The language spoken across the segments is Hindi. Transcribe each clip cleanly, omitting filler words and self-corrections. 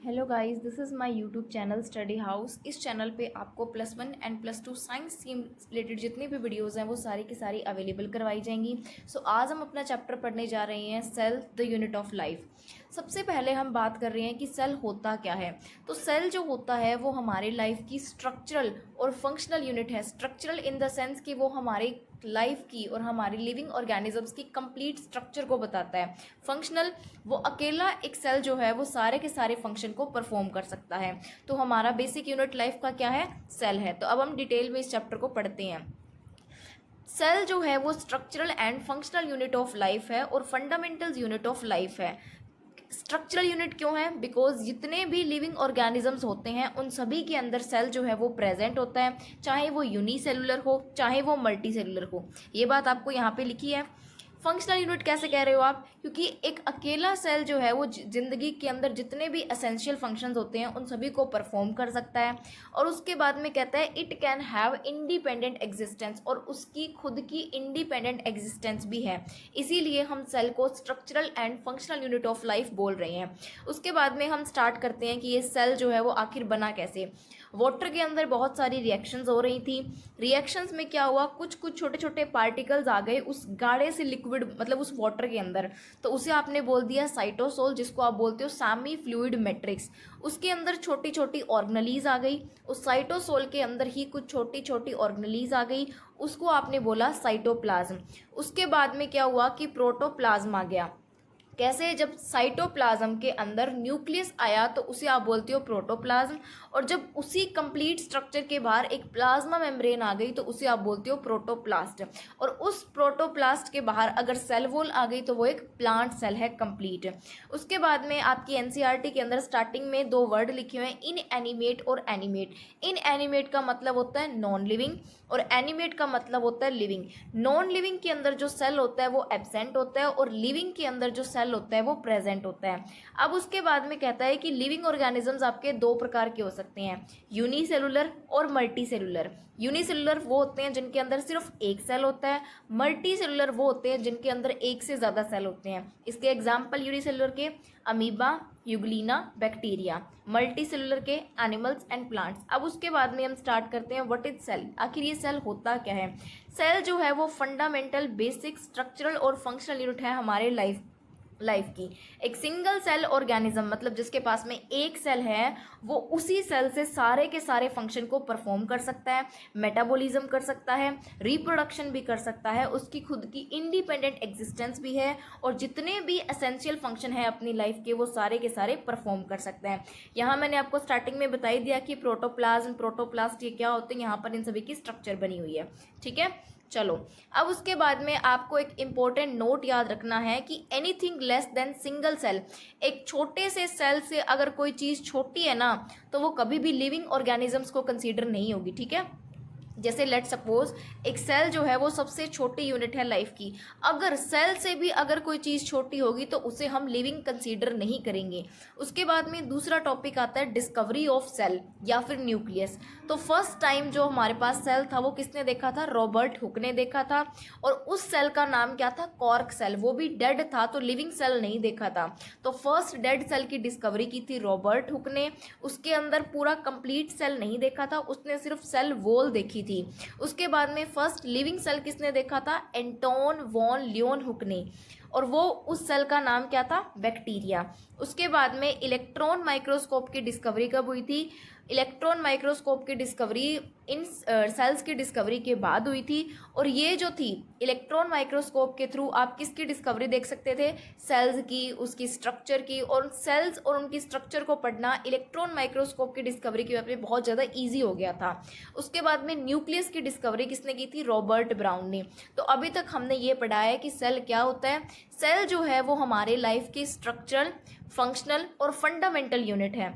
Hello guys, this is my YouTube channel study house. इस चैनल पे आपको +1 एंड +2 साइंस स्ट्रीम रिलेटेड जितनी भी वीडियोस हैं वो सारी की सारी अवेलेबल करवाई जाएंगी। आज हम अपना चैप्टर पढ़ने जा रहे हैं cell the unit of life. सबसे पहले हम बात कर रहे हैं कि सेल होता क्या है। तो सेल जो होता है वो हमारे लाइफ की स्ट्रक्चरल और फंक्शनल यूनिट है। स्ट्रक्चरल इन द सेंस कि वो हमारे लाइफ की और हमारी लिविंग ऑर्गेनिजम्स की कंप्लीट स्ट्रक्चर को बताता है। फंक्शनल, वो अकेला एक सेल जो है वो सारे के सारे फंक्शन को परफॉर्म कर सकता है। तो हमारा बेसिक यूनिट लाइफ का क्या है? सेल है। तो अब हम डिटेल में इस चैप्टर को पढ़ते हैं। सेल जो है वो structural and functional unit of life है और फंडामेंटल यूनिट ऑफ लाइफ है। स्ट्रक्चरल यूनिट क्यों है? बिकॉज जितने भी लिविंग ऑर्गेनिजम्स होते हैं उन सभी के अंदर सेल जो है वो प्रेजेंट होता है, चाहे वो यूनिसेलुलर हो चाहे वो मल्टी सेलुलर हो। ये बात आपको यहाँ पे लिखी है। फंक्शनल यूनिट कैसे कह रहे हो आप? क्योंकि एक अकेला सेल जो है वो जिंदगी के अंदर जितने भी एसेंशियल फंक्शंस होते हैं उन सभी को परफॉर्म कर सकता है। और उसके बाद में कहता है it can have independent existence, और उसकी खुद की इंडिपेंडेंट एग्जिस्टेंस भी है। इसीलिए हम सेल को structural and functional unit of life बोल रहे हैं। उसके बाद में हम स्टार्ट करते हैं कि ये सेल जो है वो आखिर बना कैसे। वाटर के अंदर बहुत सारी रिएक्शंस हो रही थी। रिएक्शंस में क्या हुआ, कुछ कुछ छोटे छोटे पार्टिकल्स आ गए उस गाढ़े से लिक्विड, मतलब उस वाटर के अंदर। तो उसे आपने बोल दिया साइटोसोल, जिसको आप बोलते हो सेमी फ्लूइड मैट्रिक्स। उसके अंदर छोटी छोटी ऑर्गेनेलीज आ गई। उस साइटोसोल के अंदर ही कुछ छोटी छोटी ऑर्गेनेलीज आ गई, उसको आपने बोला साइटोप्लाज्म। उसके बाद में क्या हुआ कि प्रोटोप्लाज्म आ गया। कैसे? जब साइटोप्लाज्म के अंदर न्यूक्लियस आया तो उसे आप बोलते हो प्रोटोप्लाज्म, और जब उसी कंप्लीट स्ट्रक्चर के बाहर एक प्लाज्मा मेम्ब्रेन आ गई तो उसे आप बोलते हो प्रोटोप्लास्ट। और उस प्रोटोप्लास्ट के बाहर अगर सेल वॉल आ गई तो वो एक प्लांट सेल है कंप्लीट। उसके बाद में आपकी एनसीईआरटी के अंदर स्टार्टिंग में दो वर्ड लिखे हुए हैं, इन एनिमेट और एनिमेट। इन एनिमेट का मतलब होता है नॉन लिविंग और एनिमेट का मतलब होता है लिविंग। नॉन लिविंग के अंदर जो सेल होता है वो एब्सेंट होता है और लिविंग के अंदर जो सेल होता है वो प्रेजेंट होता है। अब उसके बाद में कहता है कि लिविंग ऑर्गेनिजम्स आपके दो प्रकार के हो सकते हैं, यूनिसेलुलर और मल्टी सेलुलर। यूनिसेलुलर वो होते हैं जिनके अंदर सिर्फ एक सेल होता है, मल्टी सेलुलर वो होते हैं जिनके अंदर एक से ज़्यादा सेल होते हैं। इसके एग्जाम्पल यूनिसेलुलर के amoeba, Euglena, bacteria. Multi cellular के एनिमल्स एंड प्लांट्स। अब उसके बाद में हम स्टार्ट करते हैं व्हाट इज सेल। आखिर ये सेल होता क्या है? सेल जो है वो फंडामेंटल, बेसिक, स्ट्रक्चरल और फंक्शनल यूनिट है हमारे लाइफ की। एक सिंगल सेल ऑर्गेनिज्म, मतलब जिसके पास में एक सेल है, वो उसी सेल से सारे के सारे फंक्शन को परफॉर्म कर सकता है, मेटाबॉलिज्म कर सकता है, रिप्रोडक्शन भी कर सकता है, उसकी खुद की इंडिपेंडेंट एग्जिस्टेंस भी है, और जितने भी एसेंशियल फंक्शन है अपनी लाइफ के वो सारे के सारे परफॉर्म कर सकते हैं। यहाँ मैंने आपको स्टार्टिंग में बता ही दिया कि प्रोटोप्लाज्म, प्रोटोप्लास्ट ये क्या होते हैं, यहाँ पर इन सभी की स्ट्रक्चर बनी हुई है। ठीक है, चलो। अब उसके बाद में आपको एक इंपॉर्टेंट नोट याद रखना है कि anything less than single cell, एक छोटे से सेल से अगर कोई चीज़ छोटी है ना तो वो कभी भी लिविंग ऑर्गेनिजम्स को कंसीडर नहीं होगी। ठीक है, जैसे लेट सपोज एक सेल जो है वो सबसे छोटी यूनिट है लाइफ की, अगर सेल से भी अगर कोई चीज़ छोटी होगी तो उसे हम लिविंग कंसीडर नहीं करेंगे। उसके बाद में दूसरा टॉपिक आता है डिस्कवरी ऑफ सेल या फिर न्यूक्लियस। तो फर्स्ट टाइम जो हमारे पास सेल था वो किसने देखा था? रॉबर्ट हुक ने देखा था, और उस सेल का नाम क्या था? Cork cell. वो भी डेड था, तो लिविंग सेल नहीं देखा था। तो फर्स्ट डेड सेल की डिस्कवरी की थी रॉबर्ट हुक ने। उसके अंदर पूरा कंप्लीट सेल नहीं देखा था, उसने सिर्फ सेल वॉल देखी थी। उसके बाद में फर्स्ट लिविंग सेल किसने देखा था? एंटोन वॉन लियोनहुक ने, और वो उस सेल का नाम क्या था? बैक्टीरिया। उसके बाद में इलेक्ट्रॉन माइक्रोस्कोप की डिस्कवरी कब हुई थी? इलेक्ट्रॉन माइक्रोस्कोप की डिस्कवरी इन सेल्स की डिस्कवरी के बाद हुई थी। और ये जो थी इलेक्ट्रॉन माइक्रोस्कोप के थ्रू आप किसकी डिस्कवरी देख सकते थे? सेल्स की, उसकी स्ट्रक्चर की। और सेल्स और उनकी स्ट्रक्चर को पढ़ना इलेक्ट्रॉन माइक्रोस्कोप की डिस्कवरी की वजह से बहुत ज़्यादा ईजी हो गया था। उसके बाद में न्यूक्लियस की डिस्कवरी किसने की थी? रॉबर्ट ब्राउन ने। तो अभी तक हमने ये पढ़ा है कि सेल क्या होता है। सेल जो है वो हमारे लाइफ की स्ट्रक्चरल, फंक्शनल और फंडामेंटल यूनिट है।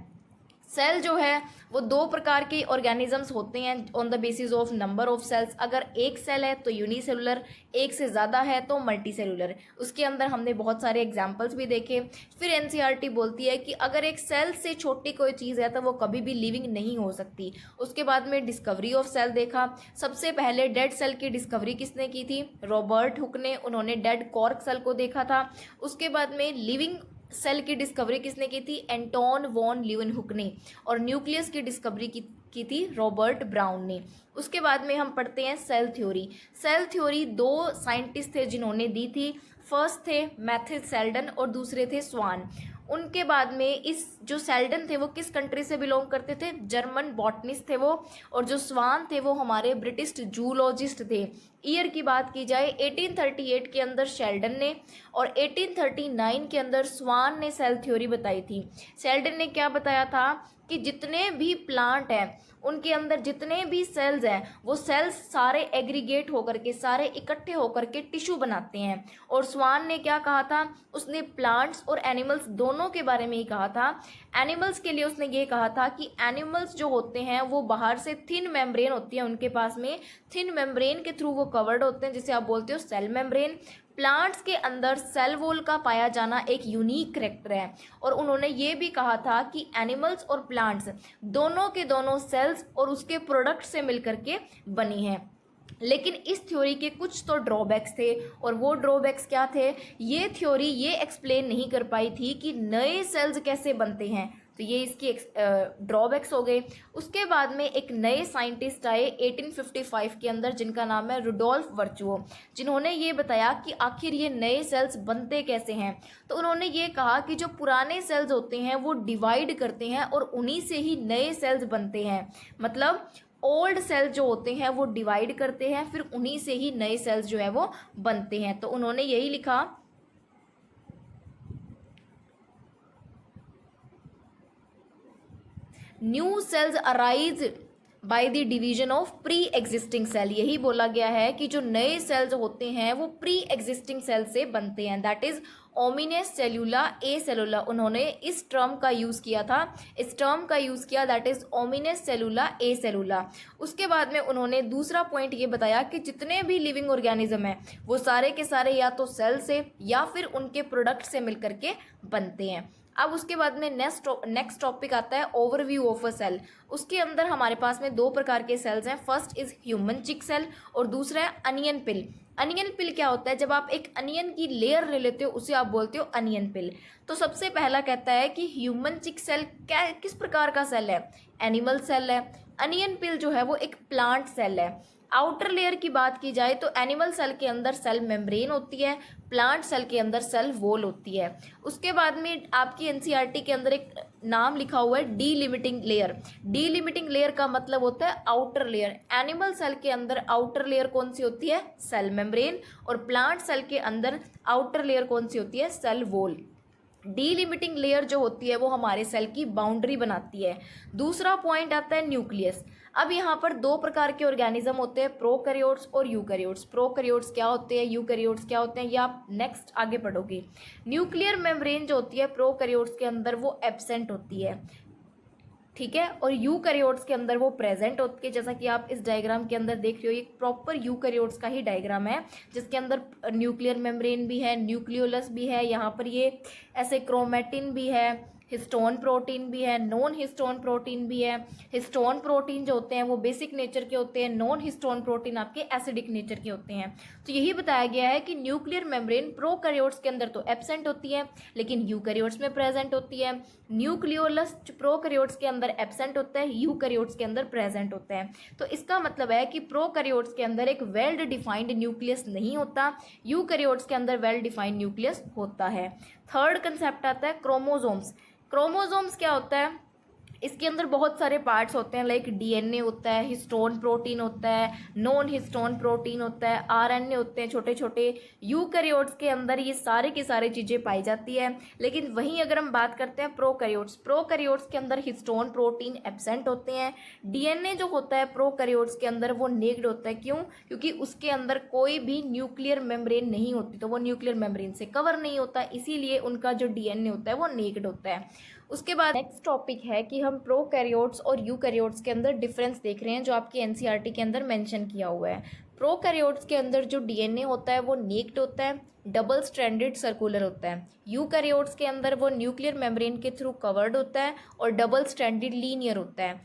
सेल जो है वो दो प्रकार के ऑर्गेनिजम्स होते हैं on the basis of number of cells. अगर एक सेल है तो यूनिसेलुलर, एक से ज़्यादा है तो मल्टी सेलुलर। उसके अंदर हमने बहुत सारे एग्जांपल्स भी देखे। फिर एनसीईआरटी बोलती है कि अगर एक सेल से छोटी कोई चीज़ है तो वो कभी भी लिविंग नहीं हो सकती। उसके बाद में डिस्कवरी ऑफ सेल देखा। सबसे पहले डेड सेल की डिस्कवरी किसने की थी? रॉबर्ट हुक ने। उन्होंने डेड कॉर्क सेल को देखा था। उसके बाद में लिविंग सेल की डिस्कवरी किसने की थी? एंटोन वॉन लीeuwenhoek ने। और न्यूक्लियस की डिस्कवरी की थी रॉबर्ट ब्राउन ने। उसके बाद में हम पढ़ते हैं सेल थ्योरी। सेल थ्योरी दो साइंटिस्ट थे जिन्होंने दी थी। फर्स्ट थे मैथ्यू सेल्डन और दूसरे थे स्वान। उनके बाद में इस जो सेल्डन थे वो किस कंट्री से बिलोंग करते थे? जर्मन बॉटनिस्ट थे वो। और जो स्वान थे वो हमारे ब्रिटिश जूलॉजिस्ट थे। ईयर की बात की जाए 1838 के अंदर शेल्डन ने और 1839 के अंदर स्वान ने सेल थ्योरी बताई थी। शेल्डन ने क्या बताया था कि जितने भी प्लांट हैं उनके अंदर जितने भी सेल्स हैं वो सेल्स सारे एग्रीगेट होकर के, सारे इकट्ठे होकर के टिश्यू बनाते हैं। और स्वान ने क्या कहा था? उसने प्लांट्स और एनिमल्स दोनों के बारे में ही कहा था। एनिमल्स के लिए उसने ये कहा था कि एनिमल्स जो होते हैं वो बाहर से थिन मेम्ब्रेन होती है उनके पास में, थिन मेम्ब्रेन के थ्रू वो कवर्ड होते हैं जिसे आप बोलते हो सेल मेम्ब्रेन। प्लांट्स के अंदर सेल वॉल का पाया जाना एक यूनिक करेक्टर है। और उन्होंने ये भी कहा था कि एनिमल्स और प्लांट्स दोनों के दोनों सेल्स और उसके प्रोडक्ट से मिलकर के बनी हैं। लेकिन इस थ्योरी के कुछ तो ड्रॉबैक्स थे। और वो ड्रॉबैक्स क्या थे? ये थ्योरी ये एक्सप्लेन नहीं कर पाई थी कि नए सेल्स कैसे बनते हैं। तो ये इसकी ड्रॉबैक्स हो गए। उसके बाद में एक नए साइंटिस्ट आए 1855 के अंदर जिनका नाम है रुडोल्फ वर्चुओ, जिन्होंने ये बताया कि आखिर ये नए सेल्स बनते कैसे हैं। तो उन्होंने ये कहा कि जो पुराने सेल्स होते हैं वो डिवाइड करते हैं और उन्हीं से ही नए सेल्स बनते हैं। मतलब ओल्ड सेल्स जो होते हैं वो डिवाइड करते हैं, फिर उन्हीं से ही नए सेल्स जो है वो बनते हैं। तो उन्होंने यही लिखा, new cells arise by the division of pre existing cell. यही बोला गया है कि जो नए सेल्स होते हैं वो प्री एग्जिस्टिंग सेल से बनते हैं, दैट इज ओमिनेस सेलुला ए सेलुला। उन्होंने इस टर्म का यूज़ किया था, इस टर्म का यूज़ किया, दैट इज ओमिनेस सेलुला ए सेलुला। उसके बाद में उन्होंने दूसरा पॉइंट ये बताया कि जितने भी लिविंग ऑर्गेनिज्म हैं वो सारे के सारे या तो सेल से या फिर उनके प्रोडक्ट से मिलकर के बनते हैं। अब उसके बाद में नेक्स्ट टॉपिक आता है ओवरव्यू ऑफ अ सेल। उसके अंदर हमारे पास में दो प्रकार के सेल्स हैं। फर्स्ट इज ह्यूमन चिक सेल और दूसरा है अनियन पिल। अनियन पिल क्या होता है? जब आप एक अनियन की लेयर ले लेते हो उसे आप बोलते हो अनियन पिल। तो सबसे पहला कहता है कि ह्यूमन चिक सेल क्या किस प्रकार का सेल है? एनिमल सेल है। अनियन पिल जो है वो एक प्लांट सेल है। आउटर लेयर की बात की जाए तो एनिमल सेल के अंदर सेल मेम्ब्रेन होती है, प्लांट सेल के अंदर सेल वॉल होती है। उसके बाद में आपकी एनसीईआरटी के अंदर एक नाम लिखा हुआ है डीलिमिटिंग लेयर। डीलिमिटिंग लेयर का मतलब होता है आउटर लेयर। एनिमल सेल के अंदर आउटर लेयर कौन सी होती है? Cell membrane. और प्लांट सेल के अंदर आउटर लेयर कौन सी होती है? Cell wall. डीलिमिटिंग लेयर जो होती है वो हमारे सेल की बाउंड्री बनाती है। दूसरा पॉइंट आता है न्यूक्लियस। अब यहाँ पर दो प्रकार के ऑर्गेनिज्म होते हैं, प्रोकैरियोट्स और यूकैरियोट्स। प्रोकैरियोट्स क्या होते हैं, यूकैरियोट्स क्या होते हैं, ये आप नेक्स्ट आगे पढ़ोगे। न्यूक्लियर मेम्ब्रेन जो होती है प्रोकैरियोट्स के अंदर वो एब्सेंट होती है, ठीक है। और यूकैरियोट्स के अंदर वो प्रेजेंट होती है। जैसा कि आप इस डायग्राम के अंदर देख रहे हो, ये प्रॉपर यूकैरियोट्स का ही डायग्राम है जिसके अंदर न्यूक्लियर मेम्ब्रेन भी है, न्यूक्लियोलस भी है, यहाँ पर ये ऐसे क्रोमेटिन भी है, हिस्टोन प्रोटीन भी है, नॉन हिस्टोन प्रोटीन भी है। हिस्टोन प्रोटीन जो होते हैं वो बेसिक नेचर के होते हैं, नॉन हिस्टोन प्रोटीन आपके एसिडिक नेचर के होते हैं। तो यही बताया गया है कि न्यूक्लियर मेम्ब्रेन प्रोकैरियोट्स के अंदर तो एब्सेंट होती है लेकिन यूकैरियोट्स में प्रेजेंट होती है। न्यूक्लियोलस प्रोकैरियोट्स के अंदर एब्सेंट होता है, यूकैरियोट्स के अंदर प्रेजेंट होता है। तो इसका मतलब है कि प्रोकैरियोट्स के अंदर एक वेल डिफाइंड न्यूक्लियस नहीं होता, यूकैरियोट्स के अंदर वेल डिफाइंड न्यूक्लियस होता है। थर्ड कंसेप्ट आता है क्रोमोसोम्स। क्रोमोसोम्स क्या होता है? इसके अंदर बहुत सारे पार्ट्स होते हैं, लाइक डीएनए होता है, हिस्टोन प्रोटीन होता है, नॉन हिस्टोन प्रोटीन होता है, आरएनए होते हैं छोटे छोटे। यूकैरियोट्स के अंदर ये सारे की सारी चीज़ें पाई जाती है। लेकिन वहीं अगर हम बात करते हैं प्रोकैरियोट्स, प्रोकैरियोट्स के अंदर हिस्टोन प्रोटीन एब्सेंट होते हैं। डीएनए जो होता है प्रोकैरियोट्स के अंदर वो नेक्ड होता है। क्यों? क्योंकि उसके अंदर कोई भी न्यूक्लियर मेम्ब्रेन नहीं होती, तो वो न्यूक्लियर मेम्ब्रेन से कवर नहीं होता, इसीलिए उनका जो डीएनए होता है वो नेक्ड होता है। उसके बाद नेक्स्ट टॉपिक है कि हम प्रोकैरियोट्स और यूकैरियोट्स के अंदर डिफरेंस देख रहे हैं जो आपकी एनसीईआरटी के अंदर मेंशन किया हुआ है। प्रोकैरियोट्स के अंदर जो डीएनए होता है वो नेक्ड होता है, डबल स्ट्रैंडेड सर्कुलर होता है। यूकैरियोट्स के अंदर वो न्यूक्लियर मेम्ब्रेन के थ्रू कवर्ड होता है और डबल स्ट्रैंडेड लीनियर होता है।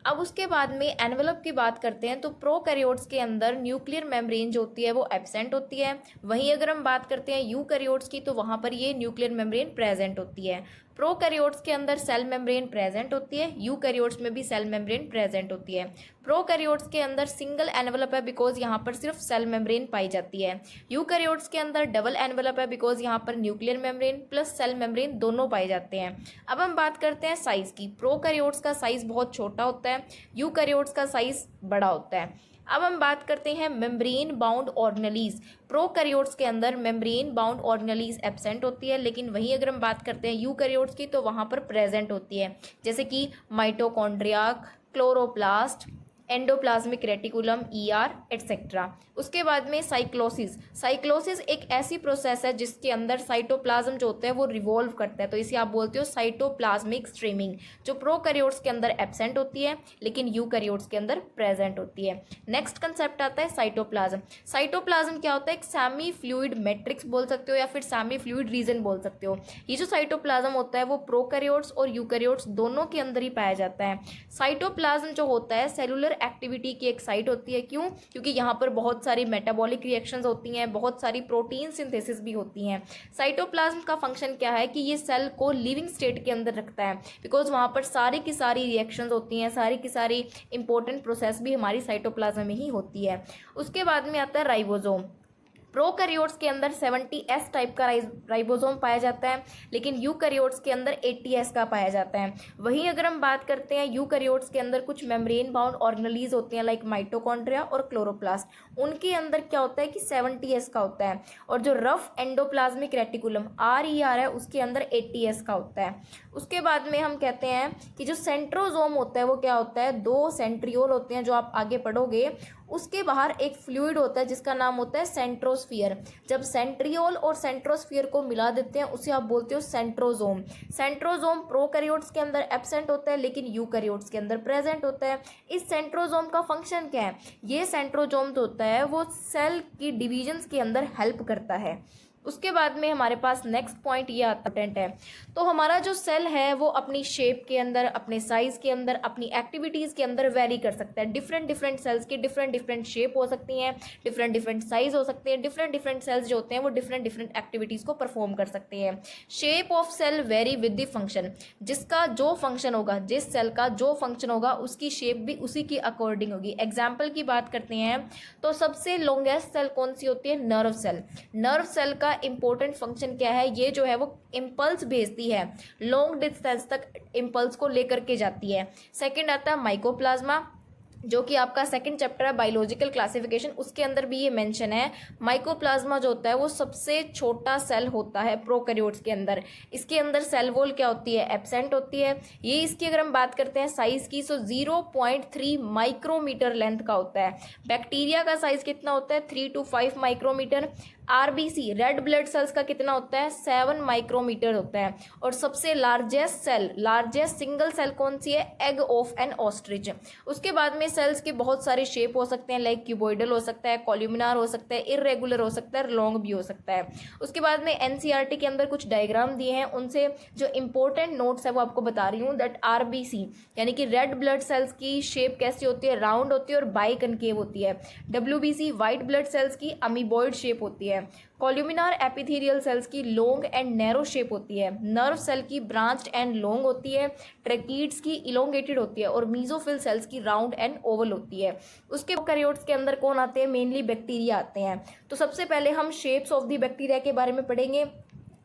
अब उसके बाद में एनवेलप की बात करते हैं तो प्रोकैरियोट्स के अंदर न्यूक्लियर मेम्ब्रेन जो होती है वो एब्सेंट होती है। वहीं अगर हम बात करते हैं यूकैरियोट्स की तो वहाँ पर ये न्यूक्लियर मेम्ब्रेन प्रेजेंट होती है। प्रोकैरियोट्स के अंदर सेल मेम्ब्रेन प्रेजेंट होती है, यूकैरियोट्स में भी सेल मेम्ब्रेन प्रेजेंट होती है। प्रोकैरियोट्स के अंदर सिंगल एनवेलप है बिकॉज यहाँ पर सिर्फ सेल मेम्ब्रेन पाई जाती है। यूकैरियोट्स के अंदर डबल एनवेलप है बिकॉज यहाँ पर nuclear membrane plus cell membrane दोनों पाए जाते हैं। अब हम बात करते हैं साइज की। प्रोकैरियोट्स का साइज बहुत छोटा होता है, यूकैरियोट्स का साइज बड़ा होता है। अब हम बात करते हैं मेम्ब्रेन बाउंड ऑर्गेनेलीज। प्रोकैरियोट्स के अंदर मेम्ब्रेन बाउंड ऑर्गेनेलीज एब्सेंट होती है, लेकिन वहीं अगर हम बात करते हैं यूकैरियोट्स की तो वहाँ पर प्रेजेंट होती है, जैसे कि mitochondria, chloroplast, endoplasmic reticulum, ER etcetera. उसके बाद में साइक्लोसिस। साइक्लोसिस एक ऐसी प्रोसेस है जिसके अंदर साइटोप्लाज्म जो होता है वो रिवॉल्व करता है, तो इसे आप बोलते हो साइटोप्लाज्मिक स्ट्रीमिंग, जो प्रोकैरियोट्स के अंदर एब्सेंट होती है लेकिन यूकैरियोट्स के अंदर प्रेजेंट होती है। नेक्स्ट कंसेप्ट आता है साइटोप्लाज्म। साइटोप्लाज्म क्या होता है? एक सेमी फ्लूइड मैट्रिक्स बोल सकते हो या फिर सेमी फ्लूइड रीजन बोल सकते हो। ये जो साइटोप्लाज्म होता है वो प्रोकैरियोट्स और यूकैरियोट्स दोनों के अंदर ही पाया जाता है। साइटोप्लाज्म जो होता है सेलुलर एक्टिविटी की एक साइट होती है। क्यों? क्योंकि यहाँ पर बहुत सारी मेटाबॉलिक रिएक्शंस होती हैं, बहुत सारी प्रोटीन सिंथेसिस भी होती हैं। साइटोप्लाज्म का फंक्शन क्या है कि ये सेल को लिविंग स्टेट के अंदर रखता है, बिकॉज वहाँ पर सारी की सारी रिएक्शंस होती हैं, सारी की सारी इंपॉर्टेंट प्रोसेस भी हमारी साइटोप्लाज्म में ही होती है। उसके बाद में आता है राइबोसोम। प्रोकैरियोट्स के अंदर 70S टाइप का राइबोसोम पाया जाता है, लेकिन यूकैरियोट्स के अंदर 80S का पाया जाता है। वहीं अगर हम बात करते हैं यूकैरियोट्स के अंदर कुछ मेम्ब्रेन बाउंड ऑर्गेनेलीज होती हैं लाइक माइटोकॉन्ड्रिया और क्लोरोप्लास्ट, उनके अंदर क्या होता है कि 70S का होता है, और जो रफ एंडोप्लाज्मिक रेटिकुलम RER है उसके अंदर 80S का होता है। उसके बाद में हम कहते हैं कि जो सेंट्रोजोम होता है वो क्या होता है? 2 सेंट्रियोल होते हैं, जो आप आगे पढ़ोगे। उसके बाहर एक फ्लूइड होता है जिसका नाम होता है सेंट्रोस्फियर। जब सेंट्रियोल और सेंट्रोस्फियर को मिला देते हैं उसे आप बोलते हो सेंट्रोजोम। सेंट्रोजोम प्रोकैरियोट्स के अंदर एब्सेंट होता है लेकिन यूकैरियोट्स के अंदर प्रेजेंट होता है। इस सेंट्रोजोम का फंक्शन क्या है? ये सेंट्रोजोम जो होता है वो सेल की डिविजन्स के अंदर हेल्प करता है। उसके बाद में हमारे पास नेक्स्ट पॉइंट ये इंपॉर्टेंट है। तो हमारा जो सेल है वो अपनी शेप के अंदर, अपने साइज के अंदर, अपनी एक्टिविटीज़ के अंदर वेरी कर सकता है। डिफरेंट डिफरेंट सेल्स की डिफरेंट डिफरेंट शेप हो सकती हैं, डिफरेंट डिफरेंट साइज हो सकते हैं। डिफरेंट डिफरेंट सेल्स जो होते हैं वो डिफरेंट डिफरेंट एक्टिविटीज़ को परफॉर्म कर सकते हैं। Shape of cell vary with the function. जिसका जो फंक्शन होगा, जिस सेल का जो फंक्शन होगा उसकी शेप भी उसी की अकॉर्डिंग होगी। एग्जाम्पल की बात करते हैं तो सबसे लॉन्गेस्ट सेल कौन सी होती है? Nerve cell. नर्व सेल का इंपॉर्टेंट फंक्शन क्या है? ये जो है वो इम्पल्स भेजती है, लॉन्ग डिस्टेंस तक इम्पल्स को लेकर के जाती है। सेकंड आता है माइकोप्लाज्मा, जो कि आपका सेकंड चैप्टर है बायोलॉजिकल क्लासिफिकेशन, उसके अंदर भी ये मेंशन है। माइकोप्लाज्मा जो होता है वो सबसे छोटा सेल होता है प्रोकैरियोट्स के अंदर। इसके अंदर सेल वॉल क्या होती है? एब्सेंट होती है। ये इसकी अगर हम बात करते हैं साइज की तो 0.3 माइक्रोमीटर लेंथ का होता है। बैक्टीरिया का साइज कितना होता है? 3 to 5 micrometre. RBC red blood cells का कितना होता है? 7 माइक्रोमीटर होता है। और सबसे largest cell, largest single cell कौन सी है? Egg of an ostrich. उसके बाद में सेल्स के बहुत सारे शेप हो सकते हैं, लाइक क्यूबॉइडल हो सकता है, कॉल्यूमिनार हो सकता है, इरेगुलर हो सकता है, लॉन्ग भी हो सकता है। उसके बाद में NCERT के अंदर कुछ डायग्राम दिए हैं, उनसे जो इंपॉर्टेंट नोट्स है वो आपको बता रही हूँ। दैट RBC यानी कि रेड ब्लड सेल्स की शेप कैसी होती है? राउंड होती है और बाई कनकेव होती है। WBC वाइट ब्लड सेल्स की अमीबॉइड शेप होती है। कॉल्यूमिनार एपिथेलियल सेल्स की लॉन्ग एंड नैरो शेप होती है। नर्व सेल की ब्रांच्ड एंड लॉन्ग होती है। ट्रैकीड्स की इलोंगेटेड होती है। और मीजोफिल सेल्स की राउंड एंड ओवल होती है। उसके यूकैरियोट्स के अंदर कौन आते हैं? मेनली बैक्टीरिया आते हैं। तो सबसे पहले हम शेप्स ऑफ द बैक्टीरिया के बारे में पढ़ेंगे।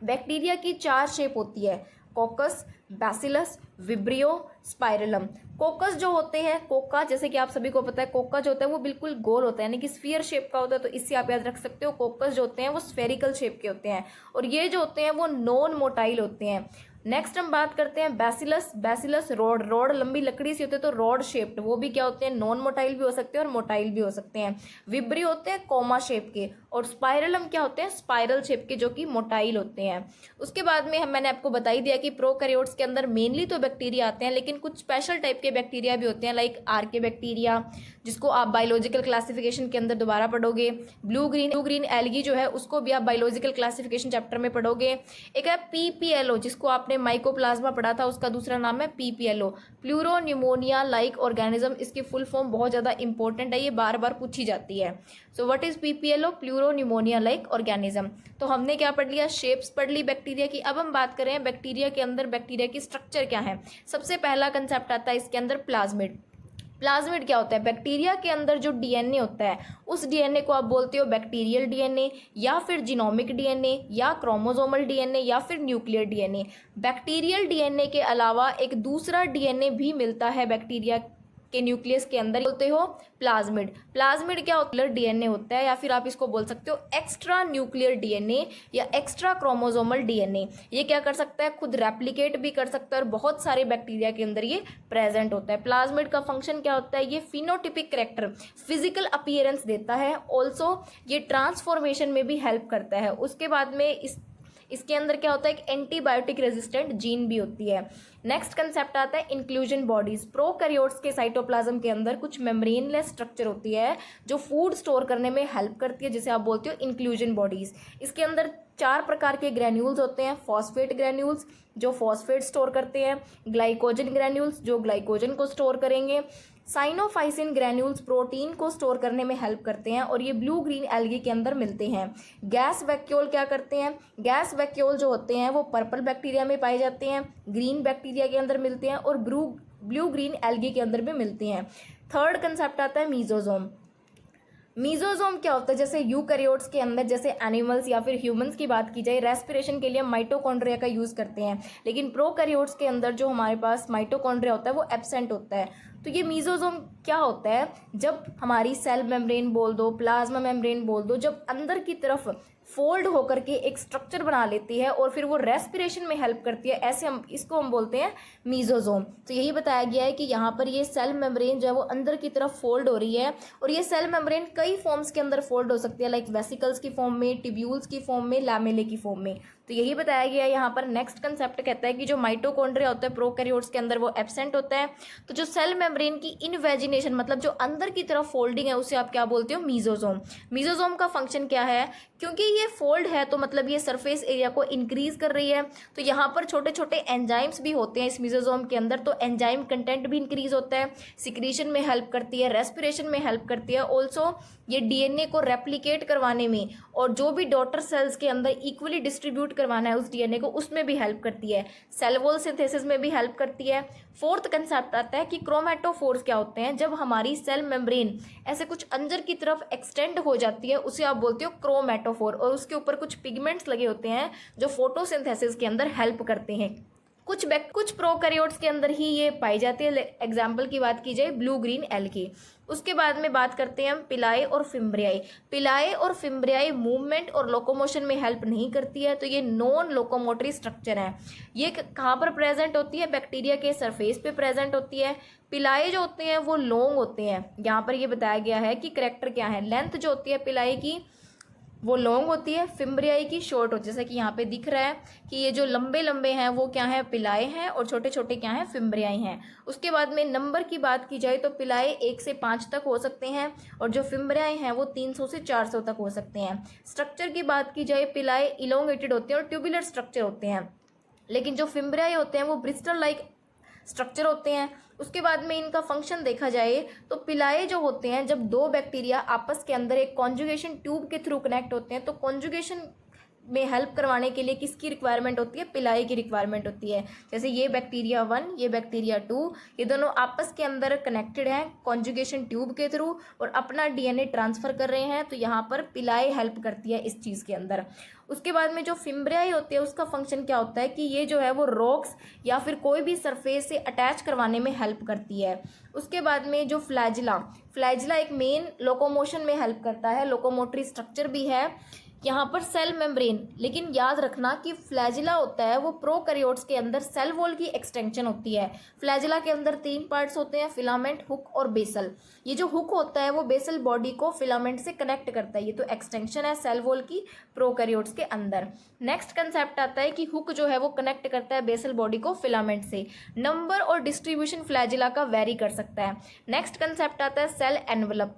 बैक्टीरिया की 4 शेप होती है: कोकस, बैसिलस, विब्रियो, स्पाइरलम। कोकस जो होते हैं, कोका जैसे कि आप सभी को पता है, कोका जो होता है वो बिल्कुल गोल होता है, यानी कि स्फीयर शेप का होता है, तो इससे आप याद रख सकते हो। कोकस जो होते हैं वो स्फेरिकल शेप के होते हैं। और ये जो होते हैं वो नॉन मोटाइल होते हैं। नेक्स्ट हम बात करते हैं बैसिलस। बैसिलस रॉड, रॉड लंबी लकड़ी से होते हैं तो रॉड शेप्ड, वो भी क्या होते हैं? नॉन मोटाइल भी हो सकते हैं और मोटाइल भी हो सकते हैं। विब्री होते हैं कोमा शेप के। और स्पाइरलम क्या होते हैं? स्पाइरल शेप के, जो कि मोटाइल होते हैं। उसके बाद में मैंने आपको बता ही दिया कि प्रोकैरियोट्स के अंदर मेनली तो बैक्टीरिया आते हैं, लेकिन कुछ स्पेशल टाइप के बैक्टीरिया भी होते हैं, लाइक आर्के बैक्टीरिया, जिसको आप बायोलॉजिकल क्लासिफिकेशन के अंदर दोबारा पढ़ोगे। ब्लू ग्रीन एल्गी जो है उसको भी आप बायोलॉजिकल क्लासिफिकेशन चैप्टर में पढ़ोगे। एक है PPLO, जिसको आपने आपने माइकोप्लाज्मा पढ़ा था, उसका दूसरा नाम है PPLO, pleuro pneumonia like organism. इसकी फुल फॉर्म बहुत ज़्यादा इंपॉर्टेंट है, ये बार बार पूछी जाती है। So what is PPLO? Pleuro pneumonia like organism. तो हमने क्या पढ़ लिया? शेप्स पढ़ ली बैक्टीरिया की। अब हम बात करें बैक्टीरिया के अंदर बैक्टीरिया की स्ट्रक्चर क्या है। सबसे पहला कंसेप्ट आता है इसके अंदर प्लाज्मिड। प्लाज्मिड क्या होता है? बैक्टीरिया के अंदर जो डीएनए होता है उस डीएनए को आप बोलते हो बैक्टीरियल डीएनए, या फिर जीनोमिक डीएनए, या क्रोमोसोमल डीएनए, या फिर न्यूक्लियर डीएनए। बैक्टीरियल डीएनए के अलावा एक दूसरा डीएनए भी मिलता है बैक्टीरिया के न्यूक्लियस के अंदर, बोलते हो प्लाज्मिड। प्लाज्मिड क्या होता है? डीएनए होता है, या फिर आप इसको बोल सकते हो एक्स्ट्रा न्यूक्लियर डीएनए या एक्स्ट्रा क्रोमोसोमल डीएनए। ये क्या कर सकता है? खुद रेप्लिकेट भी कर सकता है, और बहुत सारे बैक्टीरिया के अंदर ये प्रेजेंट होता है। प्लाज्मिड का फंक्शन क्या होता है? ये फिनोटिपिक कैरेक्टर, फिजिकल अपीयरेंस देता है। ऑल्सो ये ट्रांसफॉर्मेशन में भी हेल्प करता है। उसके बाद में इसके अंदर क्या होता है? एक एंटीबायोटिक रेजिस्टेंट जीन भी होती है। नेक्स्ट कंसेप्ट आता है इंक्लूजन बॉडीज। प्रोकैरियोट्स के साइटोप्लाज्म के अंदर कुछ मेम्ब्रेनलेस स्ट्रक्चर होती है जो फूड स्टोर करने में हेल्प करती है, जिसे आप बोलते हो इंक्लूजन बॉडीज। इसके अंदर 4 प्रकार के ग्रैन्यूल्स होते हैं। फॉस्फेट ग्रैन्यूल्स जो फॉस्फेट स्टोर करते हैं, ग्लाइकोजन ग्रैन्यूल्स जो ग्लाइकोजन को स्टोर करेंगे, साइनोफाइसिन ग्रैन्यूल्स प्रोटीन को स्टोर करने में हेल्प करते हैं, और ये ब्लू ग्रीन एल्गी के अंदर मिलते हैं। गैस वैक्यूल क्या करते हैं? गैस वैक्यूल जो होते हैं वो पर्पल बैक्टीरिया में पाए जाते हैं, ग्रीन बैक्टीरिया के अंदर मिलते हैं, और ब्लू ग्रीन एल्गी के अंदर भी मिलते हैं। थर्ड कंसेप्ट आता है मीजोजोम। मीजोजोम क्या होता है? जैसे यूकैरियोट्स के अंदर, जैसे एनिमल्स या फिर ह्यूमंस की बात की जाए, रेस्पिरेशन के लिए माइटोकॉन्ड्रिया का यूज़ करते हैं, लेकिन प्रोकैरियोट्स के अंदर जो हमारे पास माइटोकॉन्ड्रिया होता है वो एब्सेंट होता है। तो ये मीजोजोम क्या होता है? जब हमारी सेल मेम्ब्रेन बोल दो, प्लाज्मा मेम्ब्रेन बोल दो, जब अंदर की तरफ फोल्ड होकर के एक स्ट्रक्चर बना लेती है और फिर वो रेस्पिरेशन में हेल्प करती है, ऐसे हम बोलते हैं मीजोजोम। तो यही बताया गया है कि यहाँ पर ये सेल मेम्ब्रेन जो है वो अंदर की तरफ फोल्ड हो रही है, और ये सेल मेम्ब्रेन कई फॉर्म्स के अंदर फोल्ड हो सकती है, लाइक वेसिकल्स की फॉर्म में, टिब्यूल्स की फॉर्म में, लैमेले की फॉर्म में। तो यही बताया गया है यहाँ पर। नेक्स्ट कंसेप्ट कहता है कि जो माइटोकॉन्ड्रिया होता है प्रोकैरियोट्स के अंदर वो एब्सेंट होता है। तो जो सेल मेम्ब्रेन की इनवेजिनेशन, मतलब जो अंदर की तरफ फोल्डिंग है, उसे आप क्या बोलते हो? मीजोजोम। मीजोजोम का फंक्शन क्या है? क्योंकि ये फोल्ड है तो मतलब ये सरफेस एरिया को इंक्रीज कर रही है, तो यहाँ पर छोटे छोटे एंजाइम्स भी होते हैं इस मीजोजोम के अंदर, तो एंजाइम कंटेंट भी इंक्रीज होता है, सिक्रीशन में हेल्प करती है, रेस्पिरेशन में हेल्प करती है। ऑल्सो ये डीएनए को रेप्लिकेट करवाने में, और जो भी डॉटर सेल्स के अंदर इक्वली डिस्ट्रीब्यूट करवाना है उस डीएनए को, उसमें भी हेल्प करती है। सेल वॉल सिंथेसिस में भी हेल्प करती है। फोर्थ कंसेप्ट आता है कि क्रोमेटोफोर्स क्या होते हैं? जब हमारी सेल मेम्ब्रेन ऐसे कुछ अंदर की तरफ एक्सटेंड हो जाती है, उसे आप बोलते हो क्रोमेटोफोर, और उसके ऊपर कुछ पिगमेंट्स लगे होते हैं जो फोटोसिंथेसिस के अंदर हेल्प करते हैं। कुछ प्रोकैरियोट्स के अंदर ही ये पाई जाती है। एग्जाम्पल की बात की जाए ब्लू ग्रीन एल्गी। उसके बाद में बात करते हैं हम पिलाई और फिम्ब्रियाई। पिलाई और फिम्ब्रियाई मूवमेंट और लोकोमोशन में हेल्प नहीं करती है, तो ये नॉन लोकोमोटरी स्ट्रक्चर है। ये कहाँ पर प्रेजेंट होती है? बैक्टीरिया के सरफेस पे प्रेजेंट होती है। पिलाई जो होते हैं वो लॉन्ग होते हैं। यहाँ पर ये बताया गया है कि करेक्टर क्या है। लेंथ जो होती है पिलाई की वो लॉन्ग होती है, फिम्ब्रियाई की शॉर्ट होती है। जैसा कि यहाँ पे दिख रहा है कि ये जो लंबे लंबे हैं वो क्या है? पिलाए हैं, और छोटे छोटे क्या हैं? फिम्ब्रियाई हैं। उसके बाद में नंबर की बात की जाए तो पिलाए 1 से 5 तक हो सकते हैं, और जो फिम्ब्रियाई हैं वो 300 से 400 तक हो सकते हैं। स्ट्रक्चर की बात की जाए, पिलाए इलोंगेटेड होते हैं और ट्यूबुलर स्ट्रक्चर होते हैं, लेकिन जो फिम्ब्रियाई होते हैं वो ब्रिस्टल लाइक स्ट्रक्चर होते हैं। उसके बाद में इनका फंक्शन देखा जाए तो पिलाए जो होते हैं, जब 2 बैक्टीरिया आपस के अंदर एक कॉन्जुगेशन ट्यूब के थ्रू कनेक्ट होते हैं, तो कॉन्जुगेशन में हेल्प करवाने के लिए किसकी रिक्वायरमेंट होती है? पिलाई की रिक्वायरमेंट होती है। जैसे ये बैक्टीरिया 1, ये बैक्टीरिया 2, ये दोनों आपस के अंदर कनेक्टेड हैं कॉन्जुगेशन ट्यूब के थ्रू, और अपना डीएनए ट्रांसफर कर रहे हैं, तो यहाँ पर पिलाई हेल्प करती है इस चीज़ के अंदर। उसके बाद में जो फिम्ब्रियाई होती है उसका फंक्शन क्या होता है कि ये जो है वो रॉक्स या फिर कोई भी सरफेस से अटैच करवाने में हेल्प करती है। उसके बाद में जो फ्लैजिला एक मेन लोकोमोशन में हेल्प करता है, लोकोमोटरी स्ट्रक्चर भी है यहाँ पर सेल मेम्ब्रेन। लेकिन याद रखना कि फ्लैजिला होता है वो प्रोकैरियोट्स के अंदर सेल वॉल की एक्सटेंशन होती है। फ्लैजिला के अंदर 3 पार्ट्स होते हैं, फिलामेंट, हुक और बेसल। ये जो हुक होता है वो बेसल बॉडी को फिलामेंट से कनेक्ट करता है, ये तो एक्सटेंशन है सेल वॉल की प्रोकैरियोट्स के अंदर। नेक्स्ट कंसेप्ट आता है कि हुक जो है वो कनेक्ट करता है बेसल बॉडी को फिलामेंट से। नंबर और डिस्ट्रीब्यूशन फ्लैजिला का वेरी कर सकता है। नेक्स्ट कंसेप्ट आता है सेल एनवलप।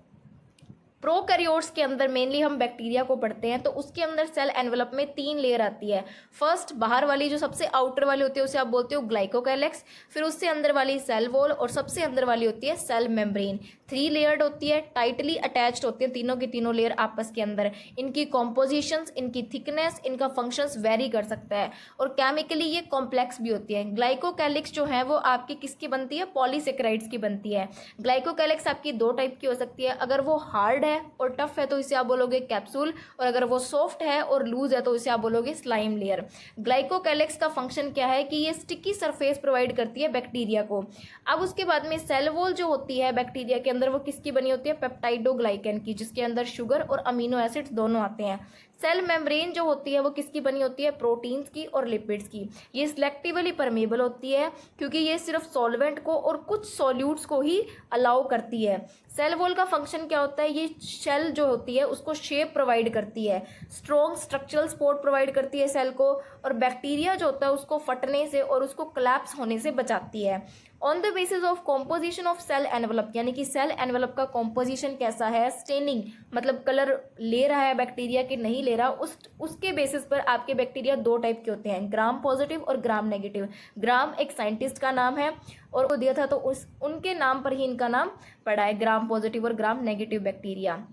प्रोकैरियोट्स के अंदर मेनली हम बैक्टीरिया को पढ़ते हैं, तो उसके अंदर सेल एनवेलप में 3 लेयर आती है। फर्स्ट बाहर वाली जो सबसे आउटर वाली होती है उसे आप बोलते हो ग्लाइकोकैलिक्स, फिर उससे अंदर वाली सेल वॉल और सबसे अंदर वाली होती है सेल मेम्ब्रेन। 3 लेयर्ड होती है, टाइटली अटैच्ड होती है तीनों की तीनों लेयर आपस के अंदर। इनकी कॉम्पोजिशंस, इनकी थिकनेस, इनका फंक्शंस वेरी कर सकता है और केमिकली ये कॉम्प्लेक्स भी होती है। ग्लाइकोकैलिक्स जो है वो आपकी किसकी बनती है? पॉलीसेकेराइड्स की बनती है। ग्लाइकोकैलिक्स आपकी 2 टाइप की हो सकती है, अगर वो हार्ड है और टफ है तो इसे आप बोलोगे कैप्सूल, और अगर वो सॉफ्ट है और लूज है तो इसे आप बोलोगे स्लाइम लेयर। ग्लाइकोकैलिक्स का फंक्शन क्या है कि ये स्टिकी सरफेस प्रोवाइड करती है बैक्टीरिया को। अब उसके बाद में सेल वॉल जो होती है बैक्टीरिया के अंदर वो किसकी बनी होती है? पेप्टाइडोग्लाइकन की, जिसके अंदर शुगर और अमीनो एसिड्स दोनों आते हैं। सेल मेम्ब्रेन जो होती है वो किसकी बनी होती है? प्रोटीन्स की और लिपिड्स की। ये सिलेक्टिवली परमेबल होती है क्योंकि ये सिर्फ सॉल्वेंट को और कुछ सॉल्यूट्स को ही अलाउ करती है। सेल वॉल का फंक्शन क्या होता है? ये शेल जो होती है उसको शेप प्रोवाइड करती है, स्ट्रॉन्ग स्ट्रक्चरल सपोर्ट प्रोवाइड करती है सेल को, और बैक्टीरिया जो होता है उसको फटने से और उसको कोलैप्स होने से बचाती है। On the basis of composition of cell envelope, यानी कि सेल एनवेलप का कॉम्पोजिशन कैसा है, स्टेनिंग मतलब कलर ले रहा है बैक्टीरिया कि नहीं ले रहा, उसके बेसिस पर आपके बैक्टीरिया 2 टाइप के होते हैं, ग्राम पॉजिटिव और ग्राम नेगेटिव। ग्राम एक साइंटिस्ट का नाम है और वो दिया था तो उनके नाम पर ही इनका नाम पड़ा है, ग्राम पॉजिटिव और gram negative bacteria.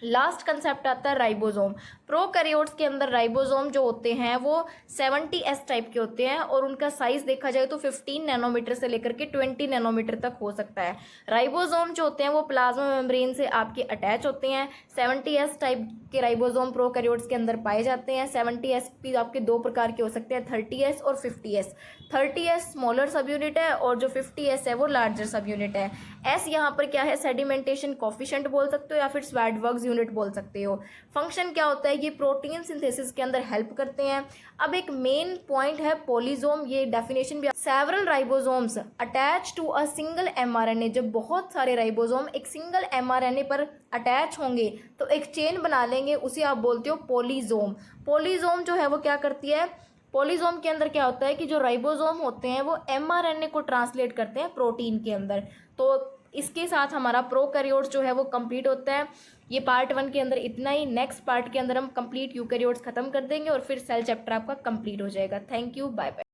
Last concept आता है राइबोसोम। प्रोकैरियोट्स के अंदर राइबोसोम जो होते हैं वो 70S टाइप के होते हैं और उनका साइज देखा जाए तो 15 नैनोमीटर से लेकर के 20 नैनोमीटर तक हो सकता है। राइबोसोम जो होते हैं वो प्लाज्मा मेम्ब्रेन से आपके अटैच होते हैं। 70S टाइप के राइबोसोम प्रोकैरियोट्स के अंदर पाए जाते हैं। 70S भी आपके 2 प्रकार के हो सकते हैं, 30S और 50S। 30S स्मॉलर सब यूनिट है और जो 50S है वो लार्जर सब यूनिट है। एस यहाँ पर क्या है? सेडिमेंटेशन कोफिशिएंट बोल सकते हो या फिर स्वैडवर्ग्स यूनिट बोल सकते हो। फंक्शन क्या होता है? ये प्रोटीन सिंथेसिस के अंदर हेल्प करते हैं। अब एक मेन पॉइंट है पॉलीजोम, ये डेफिनेशन भी, several ribosomes attach to a single mRNA। जब बहुत सारे राइबोसोम एक सिंगल mRNA पर अटैच होंगे तो एक चेन बना लेंगे, उसे आप बोलते हो पॉलीजोम। पॉलीजोम जो है वो क्या करती है? पॉलीजोम के अंदर क्या होता है कि जो राइबोसोम होते हैं वो mRNA को ट्रांसलेट करते हैं प्रोटीन के अंदर। तो इसके साथ हमारा प्रोकैरियोट्स जो है वो कंप्लीट होता है। ये पार्ट 1 के अंदर इतना ही। नेक्स्ट पार्ट के अंदर हम कंप्लीट यूकैरियोट्स खत्म कर देंगे और फिर सेल चैप्टर आपका कंप्लीट हो जाएगा। Thank you, bye bye.